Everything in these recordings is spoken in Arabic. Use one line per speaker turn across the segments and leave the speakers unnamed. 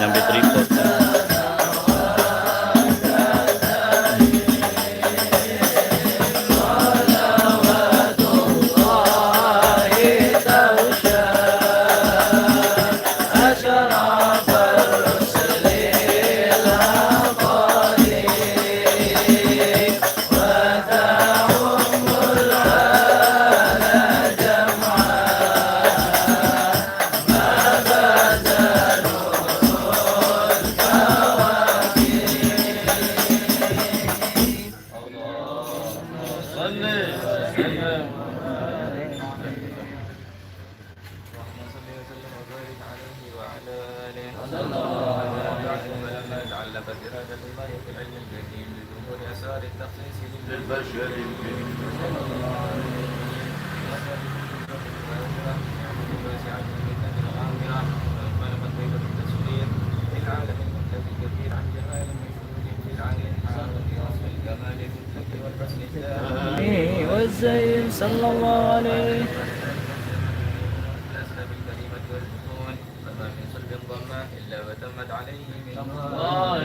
Nyampe tripod.
والزين صلى الله عليه.
إلا وتمت عليه من الله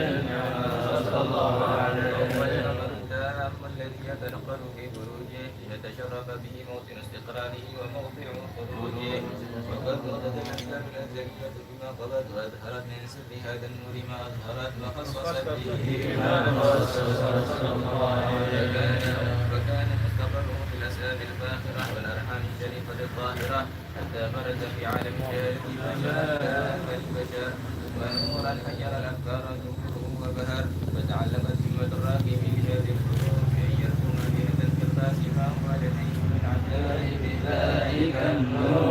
صلى الله عليه وسلم الدام الذي يتنقل في بروجه ليتشرف به موطن استقراره وموضع خروجه وقد وجد الأسباب الأزلية بما قضت وأظهرت من سر هذا النور ما أظهرت وخصصت به ما خصص صلى الله عليه وكان مستقره في الأسباب الفاخرة والأرحام الشريفة الطاهرة حتى برز في عالم الجاهلية وجاء البشر ونورا حير الأفكار ظهوره وبهر وتعلمت ذمة الراكب بهذه القلوب أن يرسم بهذا الكرباس ما هو لديه من عجائب ذلك النور